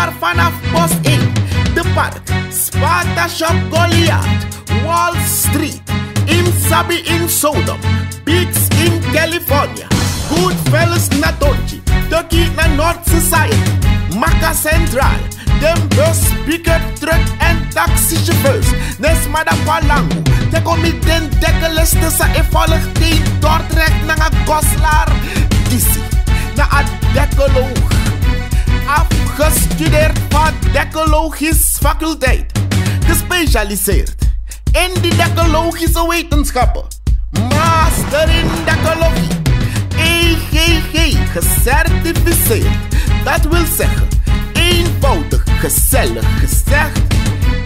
Maar vanaf Post 1, De Park, Sparta Shop Goliath, Wall Street, Imsabi in Sodom, Beats in California, Goodfellas na Torchi, Turkey na North Society, Maka Central, dem bus, pick-up truck en taxichauffeurs. Nesmada Palango, de comité dekkeliste sa e volg die Dordrecht na Goslar, Disi, na a dekoloog. Afgestudeerd van Decologische faculteit, gespecialiseerd in de decologische wetenschappen, master in decologie, EGG gecertificeerd. Dat wil zeggen, eenvoudig, gezellig gezegd,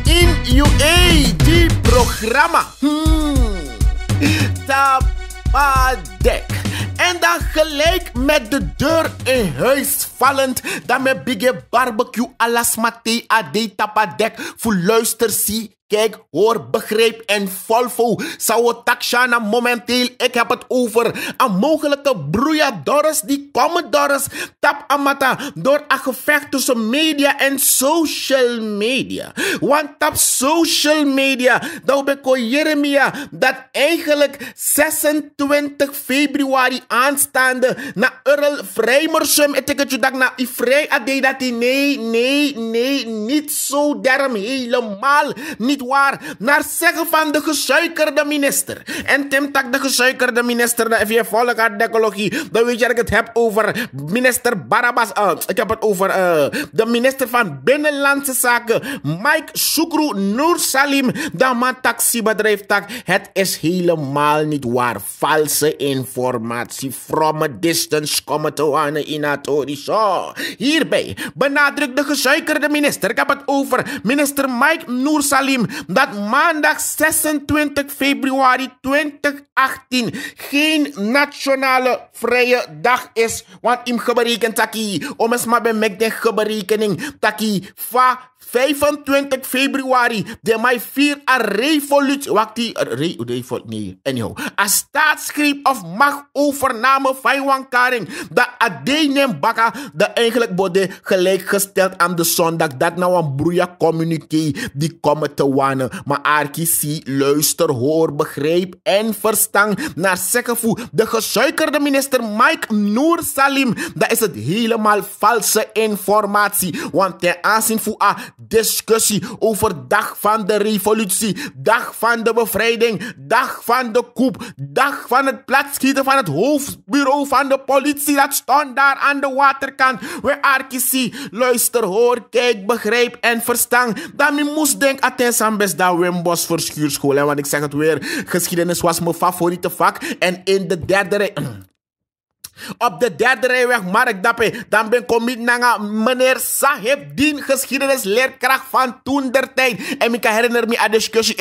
in UAG-programma. Tapadek. En dan gelijk met de deur in huis vallend, dan met bigge barbecue alas mate ade tapadek. Voor luister, zie, kijk, hoor, begrijp en volvo. Zou Takshana momenteel, ik heb het over een mogelijke broeiadores die komen dores. Tap amata door een gevecht tussen media en social media. Want op social media, dan ben ik Jeremia, dat eigenlijk 26 februari aanstaande na Earl Vrijmersum, en ik het dat na vrij ade dat die nee, niet zo derm helemaal niet waar, naar zeggen van de gesuikerde minister. En Tim tak de gesuikerde minister, if je volgt haar decologie, dan weet je dat ik het heb over minister Barabbas, ik heb het over de minister van Binnenlandse Zaken, Mike Shukru Nur Salim, dat man taxibedrijf tak, het is helemaal niet waar. Valse informatie, from a distance, komen te wane in Atori. Zo, hierbij benadrukt de gesuikerde minister, ik heb het over minister Mike Nur Salim, dat maandag 26 februari 2018 geen nationale vrije dag is. Want im geberekend taki, om eens maar bij mij de geberekening taki va 25 februari, de mij vier a revolutie, wacht die, nee, anyhow, a staatsgreep of machtsovername van Wankaring, dat adenem baka, dat eigenlijk wordt gelijkgesteld aan de zondag, dat nou een broeia communiqué, die komen te wanen, maar Arki zie, luister, hoor, begrijp en verstaan, naar zeggen voor de gesuikerde minister Mike Nur Salim, dat is het helemaal valse informatie, want ten aanzien voor a discussie over dag van de revolutie, dag van de bevrijding, dag van de coup, dag van het platschieten van het hoofdbureau van de politie, dat stond daar aan de waterkant, waar Arkisi, luister, hoor, kijk, begrijp en verstaan, dat men moest denken aan Tensambes dat Wimbos verschuurschool, hè, want ik zeg het weer, geschiedenis was mijn favoriete vak, en in de derde rij... Op de derde rijweg Mark Dappe, dan ben ik naar meneer Sahib Dien, geschiedenisleerkracht van toen der tijd. En ik herinner me aan de discussie,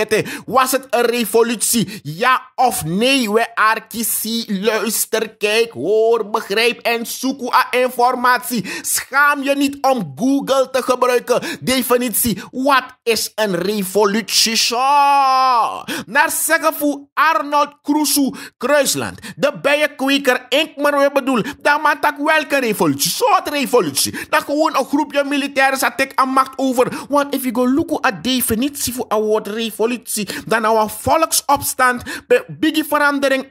was het een revolutie? Ja of nee? We arkiesie, luister, kijk, hoor, begrijp en zoek aan informatie. Schaam je niet om Google te gebruiken. Definitie, wat is een revolutie? Zo. Naar zeggen voor Arnold Crusoe Kruisland, de bijenkweker Inkmer, we bedoel, dat man tak welke revolutie, soort revolutie. Dat gewoon een groepje militairen zat ik aan macht over. Want if you go look at definitie voor een woord revolutie, dan nou een volksopstand, bij biggie verandering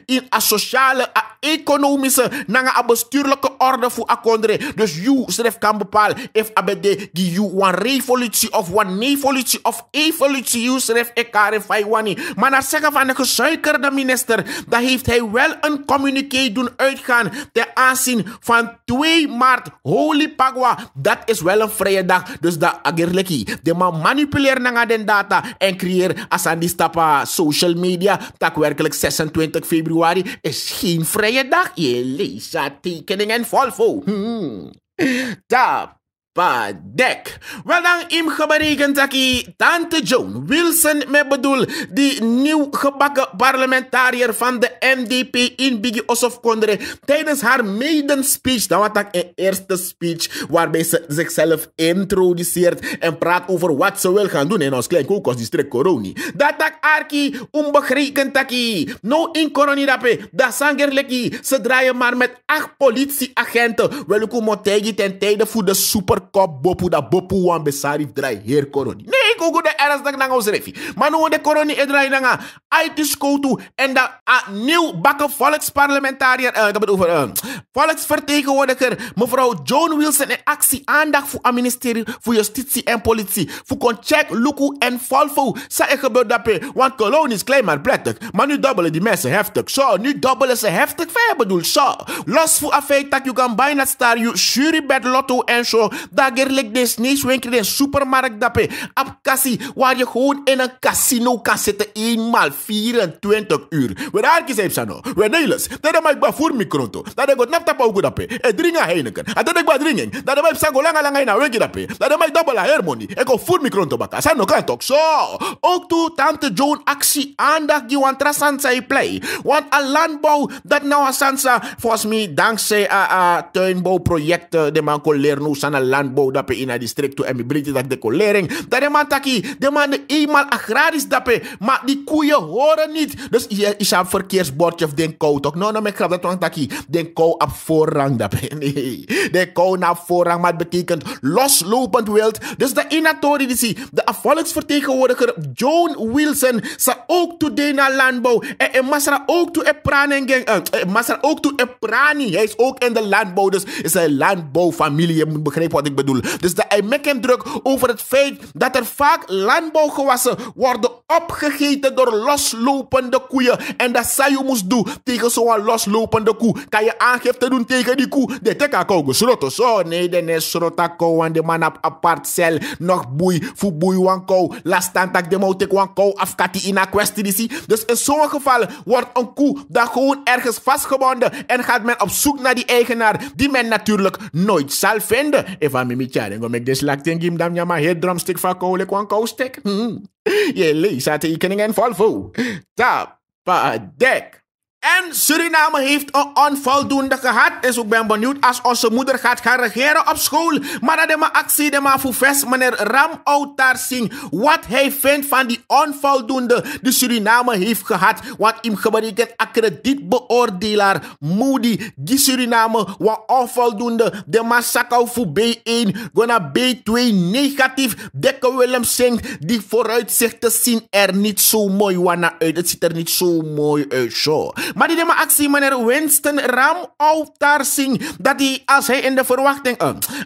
in een sociale, economische, naar een bestuurlijke orde voor akondre. Dus you schrijf kan bepalen, if abede die you one revolutie of one evolutie of evolutie, you schrijf elkaar in Faiwani. Maar naar zeggen van de gesuikerde minister, dat heeft hij wel een communiqué doen uitgaan ten aanzien van 2 maart, Holy Pagwa. Dat is wel een vrije dag, dus dat agerleki. De man manipuleer naar den data en creëer als aan die stappen social media, dat werkelijk 26 februari is geen vrije dag. Je leest tekening en volvo. Padek. Wel dan im geberekend taki Tante Joan Wilson, me bedoel die nieuw gebakken parlementariër van de MDP in Biggie Ossof Kondre tijdens haar maiden speech, dan wat een eerste speech waarbij ze zichzelf introduceert en praat over wat ze wil gaan doen in ons klein kokosdistrict Coroni. Dat tak arki onbegrijpend taki. No in Coroni dape, dat sangerleki, ze draaien maar met 8 politieagenten. Wel ik ten tijde voor de super kop bopu da bopu wan besarif drai heer koroni. Nee, kugu de ernstig nanga ons refi. Manu de koroni edrai nanga. IT skotu en da nieuw bakken volksparlementariër, dat bedoel volksvertegenwoordiger mevrouw Joan Wilson in actie aandacht voor het ministerie voor Justitie en Politie. Voor kon check, luku en volvo. Sa ik gebeurt dat pe, want kolonie is klein maar prettig. Maar nu dubbelen die mensen heftig. Zo, nu dubbelen ze heftig. Vijf bedoel, zo. Los voor afeit dat je kan bijna star je jurybed lotto en zo. Dat gerlijk de sneeuwwinkel in supermarkt dat pe. Op kassie, waar je gewoon in een casino kan zitten eenmaal 24 uur. We daar kies heeft no. We Nederlands. Dat is maar voor micronto. Dat is goed nafta pa ook dat pe. Het drinken Heineken. Dat is maar drinken. Dat is maar sago langa in een weekje dat pe. Dat is maar dubbele harmonie. Ik go voor micronto baka. Zijn no kan toch zo. Ook toe tante Joan actie aandacht die want trasansa play. Want een landbouw dat nou asansa volgens mij dankzij tuinbouwprojecten de man kon leren hoe zijn landbouw dat pe in een district toe en mi briti dat de kolering. Dat de man taki de man de eenmaal agrarisch dat pe. Maar die koeien horen niet. Dus je is een verkeersbordje of den kou toch? Nou, ik grap dat want taki den kou op voorrang dat pe. Nee. De kou naar voorrang, maar het betekent loslopend wild. Dus de inatori die zie, de volksvertegenwoordiger Joan Wilson sa ook toe de naar landbouw. En Masra ook toe Masra ook toe prani. Hij is ook in de landbouw. Dus is een landbouwfamilie. Je moet begrijpen wat ik bedoel. Dus hij maakt hem druk over het feit dat er vaak landbouwgewassen worden opgegeten door loslopende koeien. En dat zou je moest doen tegen zo'n loslopende koe. Kan je aangifte doen tegen die koe? De teka kou gesrotten. Zo, nee, de is schrotta kou. En de man op apart cel. Nog boei, voor boei wan kou. Lastan tak de moutek wan kou afkati in een kwestie die zie. Dus in zo'n geval wordt een koe dan gewoon ergens vastgebonden. En gaat men op zoek naar die eigenaar. Die men natuurlijk nooit zal vinden. Even met mij dan kom ik dus lakten gim dam ja maar heer drumstick van kou lek wan kou stek. Je leest aan tekening en volvo. Tapadek. En Suriname heeft een onvoldoende gehad. Dus ik ben benieuwd als onze moeder gaat gaan regeren op school. Maar dat is mijn actie, de maar voor vest, meneer Ram Outarsing. Wat hij vindt van die onvoldoende die Suriname heeft gehad. Want hem geberekend kredietbeoordelaar Moody. Die Suriname wat onvoldoende. De massakau voor B1. Gona B2 negatief. Dekke Willem zingt. Die vooruitzichten zien er niet zo mooi wana uit. Het ziet er niet zo mooi uit zo. Maar die deed actie, meneer Winston Ram Outarsing, dat hij, als hij in de verwachting,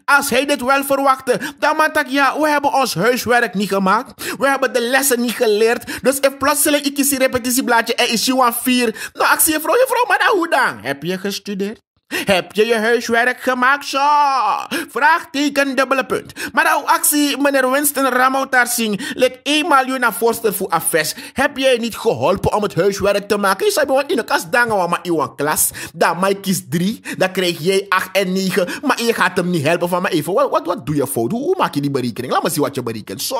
als hij dit wel verwachtte, dan man ja, we hebben ons huiswerk niet gemaakt, we hebben de lessen niet geleerd, dus if plotseling ik kies die repetitieblaadje en is je 4, nou actie je vrouw, maar nou hoe dan? Heb je gestudeerd? Heb je je huiswerk gemaakt? Zo. Vraagteken, dubbele punt. Maar nou, actie, meneer Winston Ramoutarsing, let eenmaal je naar voorstel voor afes. Heb jij niet geholpen om het huiswerk te maken? Je zei gewoon in de kast dangen, maar in een klas. Dan mij kies 3, dan krijg jij 8 en 9. Maar je gaat hem niet helpen van me even. Wat doe je fout? Hoe maak je die berekening? Laat me zien wat je berekent. Zo.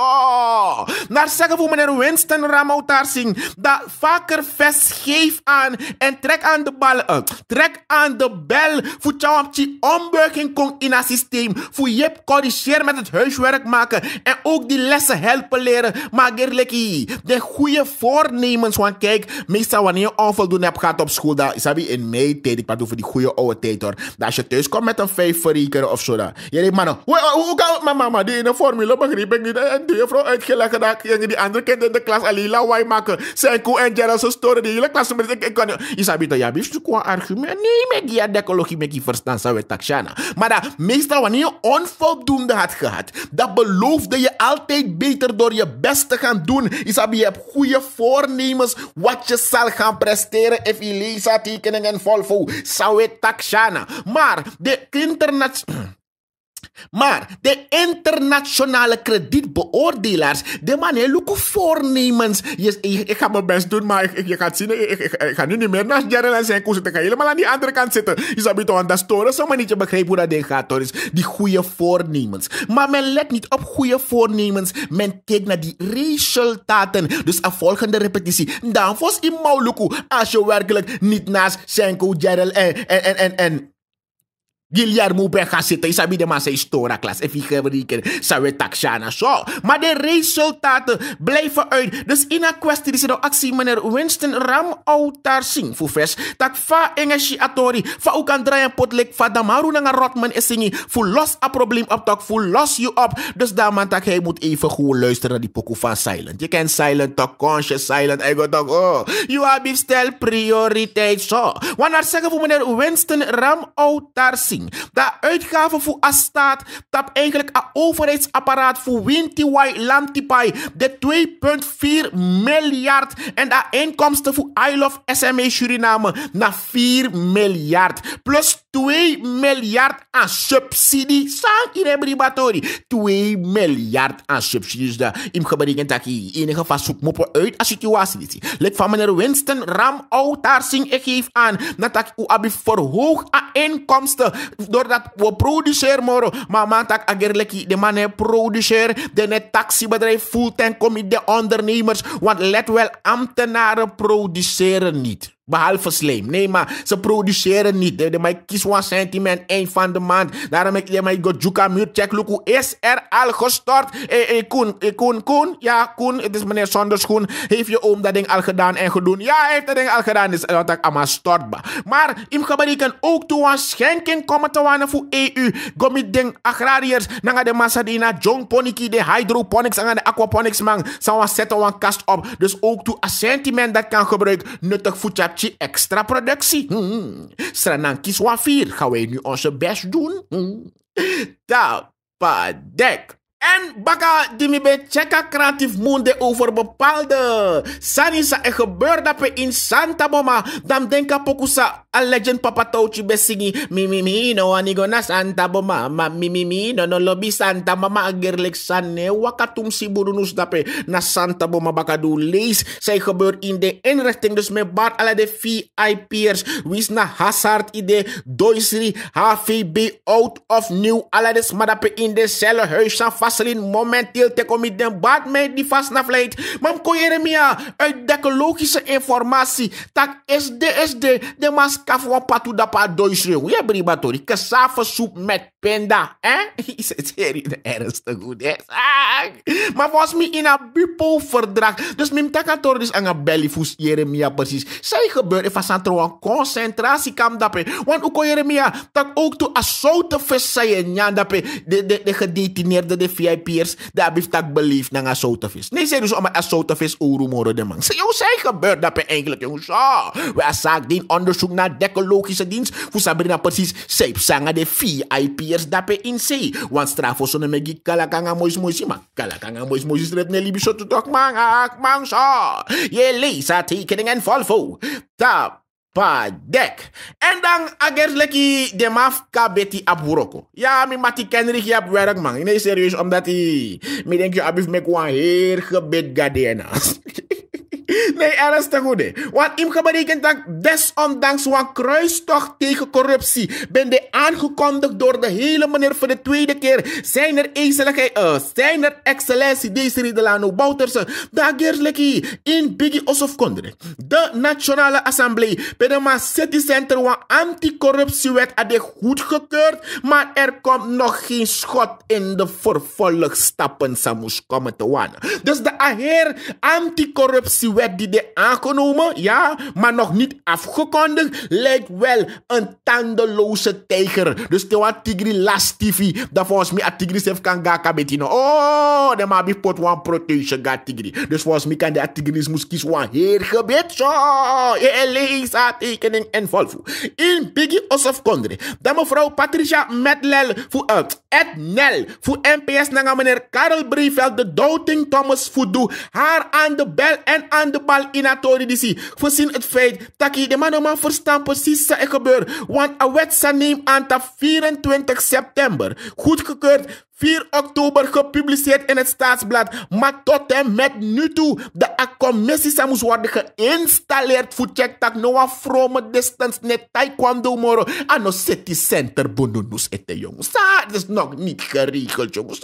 Naar zeggen voor meneer Winston Ramoutarsing, dat vaker vest geef aan en trek aan de bal. Trek aan de bel. Voor jou op die ombuiging komt in het systeem. Voor je corrigeren met het huiswerk maken. En ook die lessen helpen leren. Maar gerlikkie, de goede voornemens. Want kijk, meestal wanneer je onvoldoende hebt gehad op school. Dat is in mei tijd. Ik praat over die goede oude tijd hoor. Dat als je thuis komt met een 5 verrekenen of zo. Je denkt man, hoe kan mijn mama die in een formule begreep ik niet. En de juffrouw uitgelegd dat die andere kinderen in de klas alleen lawaai maken. Zijn Koe en Gerald zo storen die hele klas. Ik kan je sabi dat ja, bief zoek een argument. Nee, met die ecologie met je verstaan zou het taxana. Maar dat meestal wanneer je onvoldoende had gehad, dat beloofde je altijd beter door je best te gaan doen. Je hebt goede voornemens wat je zal gaan presteren. If je leest tekening en volvo, zou het taxana. Maar de internationale kredietbeoordelaars, de mannen loeken voornemens. Ik ga mijn best doen, maar je gaat zien, ik ga nu niet meer naast Gerald en zijn koers. Ik ga helemaal aan die andere kant zitten. Je zou toch aan dat storen, zo maar niet je begrijpt hoe dat ding gaat. Hoor. Die goede voornemens. Maar men let niet op goede voornemens. Men kijkt naar die resultaten. Dus een volgende repetitie. Dan volgens in Mauluku, als je werkelijk niet naast Senko, Gerald en Guillermo ben gaan zitten. Je sabi de man zijn historia-klas. En figuurlijken zijn we taxana zo. Maar de resultaten blijven uit. Dus in een kwestie die ze de actie meneer Winston Ramoutar Singh Fufes. Dat va engeshi atori. Va ook aan draaien potlik. Va damaru nanga rotman is singi. Voor los a probleem op tak. Voor los je op. Dus daar man tak hij moet even goed luisteren naar die pokoe van Silent. Je kent Silent toch conscious Silent. Hij gaat toch oh. You have stel prioriteit zo. Wanneer zeggen voor meneer Winston Ramoutar Singh. Dat uitgaven voor a staat, dat eigenlijk een overheidsapparaat voor Wintiwai Lamtipai, de 2,4 miljard en dat inkomsten voor I Love SMA Suriname naar 4 miljard. Plus 2 miljard aan subsidie. Sang in everybody. 2 miljard aan subsidies. Dus im geberekend dat je enige van zoek moppen uit als situatie. Lid van meneer Winston Ramoutar Singh, ik geef aan dat u abi verhoog aan inkomsten doordat we produceren moro. Maar man tak agerleki de man produceer de net taxibedrijf fulltime kom de ondernemers. Want let wel, ambtenaren produceren niet. Behalve slijm. Nee, maar ze produceren niet. De mij kies een sentiment eind van de maand. Daarom ik de mij go juka muur check. Look, is er al gestort? Koen. Ja, Koen. Het is meneer Sonderschoen. Heeft je oom dat ding al gedaan en gedaan? Ja, hij heeft dat ding al gedaan. Dus dat ik allemaal stortba. Maar im gebruiken ook toe een schenking komen te wanen voor EU. Gomit ding agrariërs. Nanga de Masadina, John Poniki, de hydroponics en de aquaponics man. Zou zetten een kast op. Dus ook toe een sentiment dat kan gebruiken. Nuttig voor extra productie. Stranang kies wa 4. Gaan wij nu onze best doen? Tapadek. En baka die mi be checka kreatief monde over bepaalde sanisa en gebeurt dat in Santa Boma. Dan denka pokusa a legend papa touchi be singi mi no anigo na Santa Boma ma mi no lobby Santa Mama agerlik sanne wakatum si burunus dape na Santa Boma baka do lees. Zij gebeurt in de inrichting dus met bar alle de VIP'ers wis na Hazard ide doisri HVB out of new alle de smadape in de celle huis Vaseline momenteel te komen den bad met die vast na vlijt. Mam ko Jeremia uit decologische informatie tak SD de maskaf wa patu da pa doisreeuw. Ja bribatori cassava soep met penda. Is het hier ernstig goed hè? Maar volgens mij in een bupo verdrag. Dus mim takator dus aan een bellyfus Jeremia precies. Zij gebeurt even aan een concentratiekamp dape. Want ook Jeremia tak ook to a soute vis zijn ja dape de gedetineerde de VIP'ers daar heeft tak belief naar een soute vis. Nee, zij dus om een soute vis oerumoro de man. Zij gebeurt dape eigenlijk jongens. We zaak die onderzoek naar decologische dienst. Voor Sabrina precies. Zij zangen de VIP'ers dape in zee. Want straf voor zo'n megi kalakanga mois maar kalakanga mois stret ne libi soto tok mang zo. Je leest haar tekening en volvo. Padek. En dan agers leki de mafka beti aburoko. Ja, mi mati kenrig je op werk man. Nee, serieus, omdat hij mi denk je abif mek wan heer gebed gadenas. Nee, ernstig goed hè. Want im geberekend dat desondanks een kruistocht tegen corruptie ben de aangekondigd door de hele meneer voor de tweede keer. Zijn er excellentie Desiree Delano Bouterse. Daar gersleki in Biggie Osof Kondre. De Nationale Assemblée bij de City Center een anticorruptiewet had de goedgekeurd. Maar er komt nog geen schot in de vervolgstappen. Samus komen te wanen. Dus de anticorruptiewet die de aangenomen, ja, maar nog niet afgekondigd, lijkt wel een tandeloze tijger. Dus de wat tigri last TV, dat volgens mij a tigri zelf kan gaan betino. Oh, de ma bipot wan protege ga tigri. Dus volgens mij kan de tigris moest kiezen wan heer gebed. Zo, je leest haar tekening en volvo. In Biggie Osof Kondre, dat mevrouw Patricia Metnel voor NPS naar meneer Karel Breveld, de Doubting Thomas Fudu, haar aan de bel en aan de bal in autoritie. Voorzien het feit dat je de man verstaan precies wat er gebeurt. Want een wet neemt aan 24 september. Goedgekeurd 4 oktober gepubliceerd in het Staatsblad. Maar tot en met nu toe, de commissie moest worden geïnstalleerd voor check tak no from distance net taekwondo moro. Ano city center bonunus ete jongens. Dat is nog niet geregeld jongens.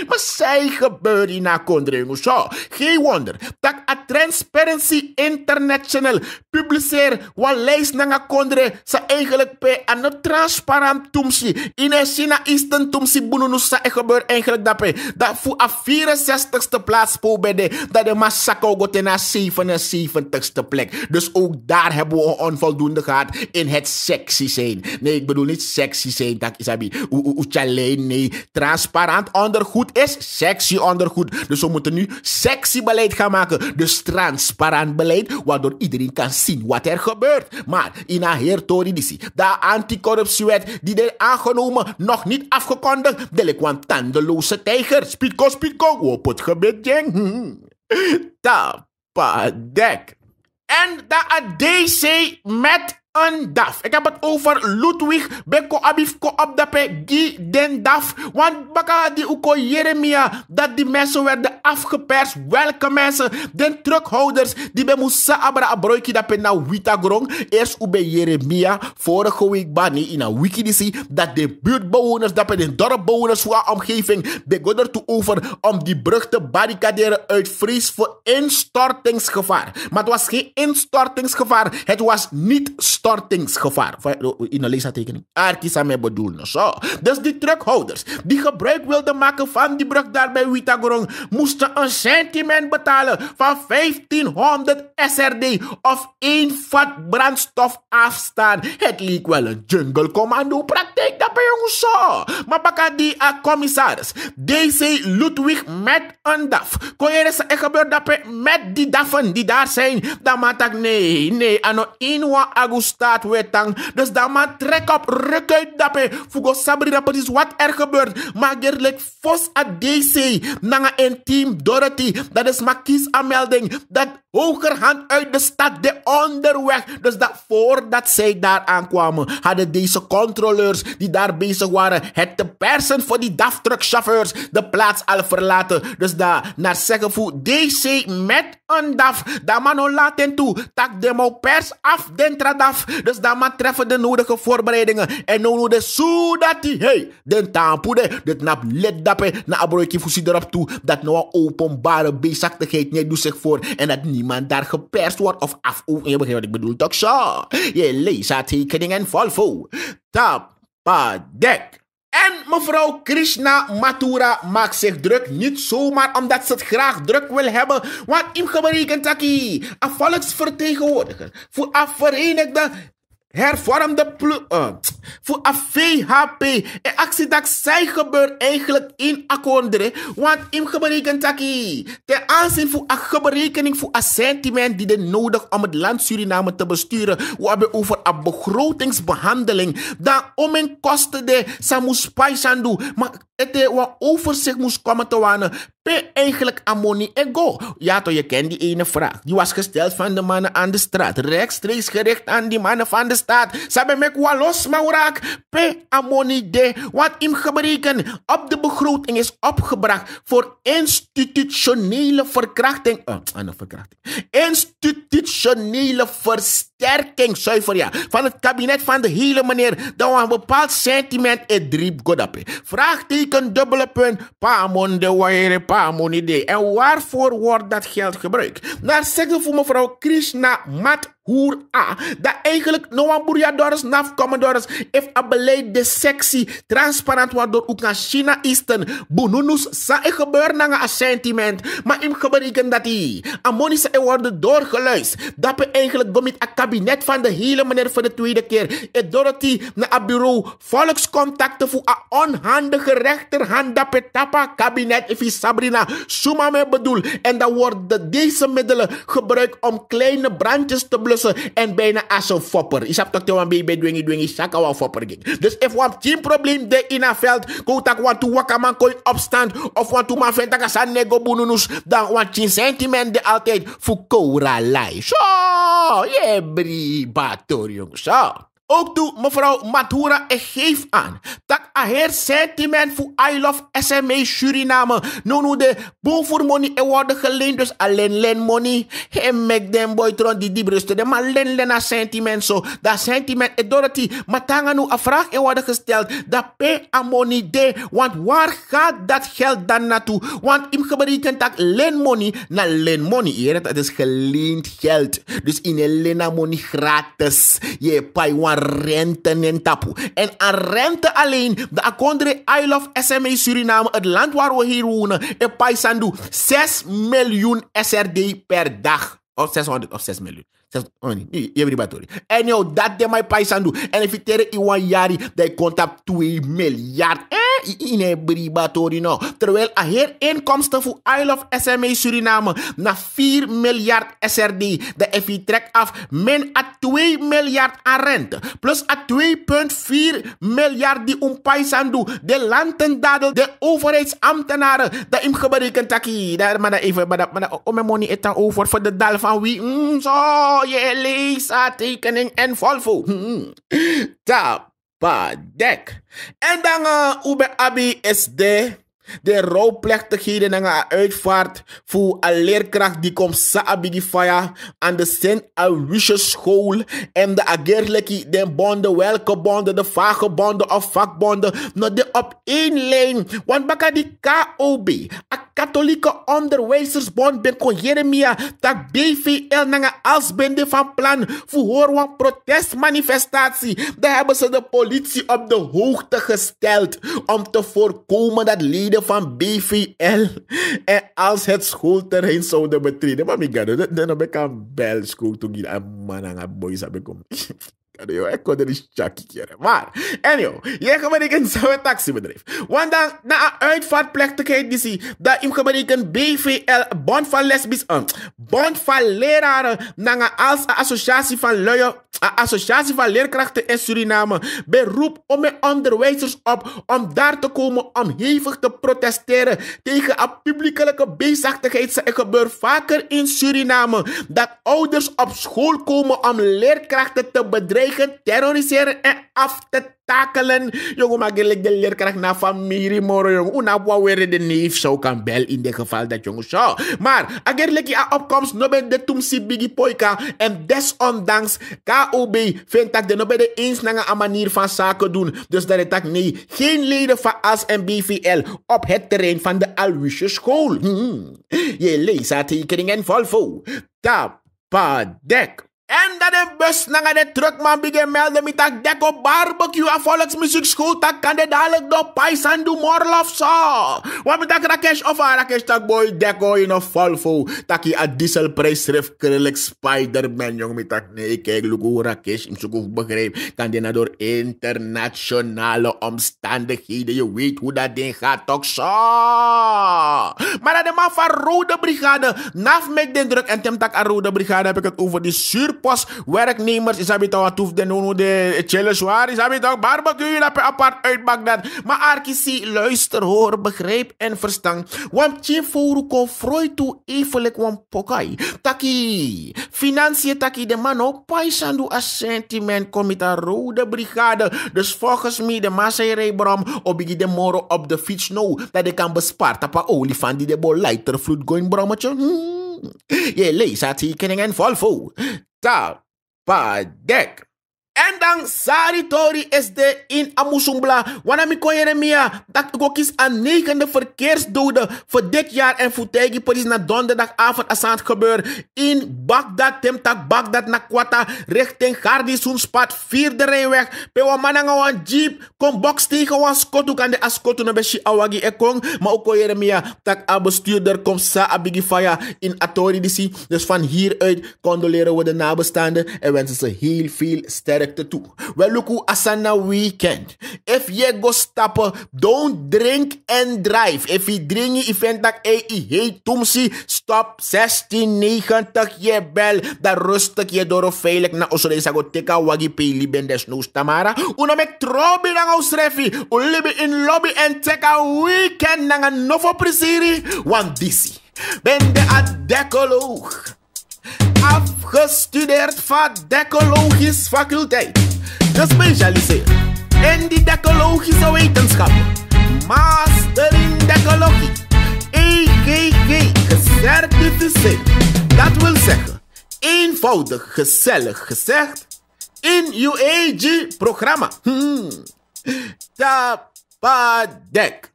Maar zij gebeuren in Akondre jongens. Zo, geen wonder. Dat a Transparency International publiceer wat lijst naar Akondre sa eigenlijk pe ano transparant tumsi. In een China Eastern tumsi bonunus sa gebeurt eigenlijk dat pe. Dat voor a 64ste plaats po bede. Dat de massako gote naar 77ste plek. Dus ook daar hebben we onvoldoende gehad in het sexy zijn. Nee, ik bedoel niet sexy zijn. Dat is abi. Nee, transparant ondergoed is sexy ondergoed. Dus we moeten nu sexy beleid gaan maken. Dus transparant beleid, waardoor iedereen kan zien wat er gebeurt. Maar in een hertoridici, de anticorruptiewet die er aangenomen, nog niet afgekondigd. Delinquent tandeloze tijger. Spietko, op het gebied, jeng. Tapadek. En de DC met een DAF. Ik heb het over Ludwig Beko Abifko op de Pegi den DAF. Want baka die uko Jeremia dat die mensen werden afgeperst. Welke mensen? De truckhouders die bij Musa Abra Abroiki dat na Wita Grong. Eerst ube Jeremia. Vorige week bani in een wiki die zie dat de buurtbewoners dat de dorpbewoners voor de omgeving begonnen ertoe over om die brug te barricaderen uit vrees voor instortingsgevaar. Maar het was geen instortingsgevaar. Het was niet stortingsgevaar. In een leesaantekening. Arkisa mee bedoelen. Zo. Dus die truckhouders die gebruik wilden maken van die brug daar bij Witagorong moesten een sentiment betalen van 1500 SRD of 1 vat brandstof afstaan. Het leek wel een jungle commando praktijk dat bij ons zo. Maar baka die commissaris DC Ludwig met een DAF. Kon je eens gebeuren dat met die DAFen die daar zijn. Dan maakt ik nee. Ano inwa agustaat wetang. Dus dan maar trek op, ruk uit dape. Fugo sabri dat precies wat er gebeurt. Maar gerlijk fos a DC. Nanga en team Dorothy. Dat is maar kiesaanmelding. Dat hogerhand uit de stad de onderweg. Dus dat voordat zij daar aankwamen, hadden deze controleurs die daar bezig waren het te persen voor die DAF-truckchauffeurs de plaats al verlaten. Dus daar naar zeggen voor DC met een DAF. Dat man no laten toe. Tak demo pers af dentra DAF. Dus dat man treffen de nodige voorbereidingen. En no de zodat die hey, den tampoede, dit nap let dappe, na abroekje fusie erop toe, dat nou een openbare bezigheid niet doet zich voor en dat niemand daar geperst wordt of af. Je begrijpt wat ik bedoel, toch zo? Je leest haar tekeningen vol vol. Tapadek. En mevrouw Krishna Mathura maakt zich druk niet zomaar omdat ze het graag druk wil hebben. Want im geberekend taki, een volksvertegenwoordiger voor een verenigde hervormde voor een VHP. En actie dat zij gebeurt eigenlijk in Akondre. Want im geberekend taki, ten aanzien voor een berekening voor een sentiment die er nodig om het land Suriname te besturen. We hebben over een begrotingsbehandeling. Dan om een kosten de Samus Paisandu. Maar het wat overzicht moest komen te wanen. Eigenlijk amoni ego. Ja, toch, je kent die ene vraag. Die was gesteld van de mannen aan de straat. Rechtstreeks gericht aan die mannen van de staat. Ze hebben me kwa los maurak. Amoni de. Wat im gebreken op de begroting is opgebracht voor institutionele verkrachting. Institutionele versterking. Zuiver ja. Van het kabinet van de hele meneer. Dat was een bepaald sentiment. Het driep godape. Vraagteken, dubbele punt. Pamonde waire pamonide. En waarvoor wordt dat geld gebruikt? Naar zeggen voor mevrouw Krishna Mathura. Dat eigenlijk Noah Boeriadores, Nafcommodores, heeft een beleid de sexy, transparant, waardoor ook naar China Eastern, Bununus, sa gebeuren naar een sentiment. Maar im geberekend dat die amonische worden doorgeluisterd. Dat we eigenlijk door met een kabinet van de hele meneer voor de tweede keer. En Dorothy naar een bureau volkscontacten voor een onhandige rechterhand. Dat we tapa kabinet, if Sabrina, suma me bedoel. En dan worden deze middelen gebruikt om kleine brandjes te blussen. En bijna als een fopper. Je hebt toch te een baby dwingi, saka wel fopper ging. Dus if wat geen probleem de in een veld, ko tak want to wakaman kooi opstand, of want to man vindt dat san nego bununus, dan want je sentiment de altijd voor kora lai. Zo, je bri bator jong, zo. Ook toe mevrouw Mathura geef aan. Dat haar sentiment voor I Love SMA Suriname. Nu de bovenmoney worden geleend. Dus alleen len money. He make them boy tron die brusten. De maar len a sentiment zo. Dat sentiment is door het. Maar tanga nu een vraag worden gesteld. Dat pay a money de. Want waar gaat dat geld dan naartoe? Want im geberekend dat len money na len money. Hier, dat is geleend geld. Dus in een lena money gratis. Je pay wan rente en tapu. En aan rente alleen, de akondre I Love SMA Suriname, het land waar we hier wonen, en pay sandu 6 miljoen SRD per dag. Of 600 of 6 miljoen. En joh, dat de mijn paisandu. En if je tegen iwan jari, dat komt op 2 miljard. In een bribatori no. Terwijl a heer inkomsten voor I Love SMA Suriname na 4 miljard SRD. Dat if je trekt af min a 2 miljard aan rente. Plus a 2,4 miljard die paisandu. De landendadel, de overheidsambtenaren. Dat im geberekend taki. Maar dat even, maar dat om mijn money het dan over voor de dal van wie. Zo. Je leest tekening en volvo. Tapadek. En dan Ube Abi is de rouwplechtigheden en uitvaart voor een leerkracht die komt saabigi faya aan de Sint Aloysius school en de agerleki de bonden, welke bonden, de vakbonden of vakbonden, nog de op één lijn. Want baka die KOB, a katholieke onderwijzersbond ben kon Jeremia dat BVL nanga als bende van plan voor hoor protestmanifestatie. Daar hebben ze de politie op de hoogte gesteld om te voorkomen dat leden van BVL en als het schoolterrein zouden betreden. Maar ik ga dan heb ik een belschool toen ik een man en een boys heb gekomen. Ik kon er niet chakkie. Maar, anyhow, je geberekend zou een taxibedrijf. Want dan, na een uitvaartplechtigheid die zie, dat je geberekend BVL, bond van lesbisch, bond van leraren, na als een associatie van luien, een associatie van leerkrachten in Suriname, beroep om mijn onderwijzers op om daar te komen om hevig te protesteren tegen een publiekelijke bezigheid. Het gebeurt vaker in Suriname dat ouders op school komen om leerkrachten te bedreigen, terroriseren en af te takelen. Jongen, maar gelijk de leerkracht naar familie moro, jongen. Una weer de neef zou kan bel in dit geval dat jongen zo. Maar, agerlijk je opkomst, no ben de tumsi bigi poika. En desondanks, KOB vindt dat de no ben de eens naar een manier van zaken doen. Dus dat het tak nee, geen leden van AS en BVL op het terrein van de Aloysius school. Je leest haar tekening en volvo. Tapadek. En dat de bus naar de truckman begint melden met dat dek op barbecue en volksmuziekschool, dat kan de dadelijk door Paisandu Morlof zo. Wat met dat Rakesh of Rakesh dat boy deko in een Volvo, dat je een dieselprijs schrift krillig Spider-Man, jong, met dat nee, kijk, look hoe Rakesh hem zo goed begrijpt, kan die nou door internationale omstandigheden, je weet hoe dat ding gaat, toch zo. Maar dat de man van Rode Brigade, naf met de druk, en tem tak aan Rode Brigade heb ik het over die surplus werknemers, is habit wat hoef de nono de chille zwaar, is habit ook barbecue dat apart uit Bagdad. Maar Arkisi, luister, hoor, begrijp en verstand. Want je voor kon Freud toe evenlijk wan pokai. Taki, financiën taki de man op Paisandu as sentiment komt aan Rode Brigade. Dus volgens mij de Masai Bram obigi de moro op de fiets nou dat de kan bespaard op een olifant die de bol lighter vloed going brommetje. Je leest haar tekening en volvo. Tapadek. En dan Saritori is de in Amusumbla. Wanneer kon Jeremia dat ik ook eens aan 9e verkeersdoden voor dit jaar en voor tegen politie na donderdagavond als het gebeurt in Bagdad, Temtak Bagdad na Kwata richting Gardisoenspad 4e rijweg. Pe wan mananga een jeep kom box tegen wan skotu kan de askotu na beshi awagi ekong. Maar ook kon Jeremia dat a bestuurder komt sa abigi faya in Atori disi. Dus van hieruit condoleren we de nabestaanden en wensen ze heel veel sterkte toe. Well, look hoe asana weekend. If je go stappen, don't drink and drive. If je drink, je vindt dat je heet tumsi, stop 1690 je bel. Dan rustig je door veilig na osore sago teka wagi peli ben desnoes tamara. Uno mek trobi lang aus refi. Ulibi in lobby en teka weekend nang een novo presiri. Want disi ben de adecoloog. Afgestudeerd van decologisch faculteit. gespecialiseerd in die decologische wetenschappen. Master in decologie. EGG gecertificeerd. Dat wil zeggen, eenvoudig gezellig gezegd, in UAG programma. Tapadek.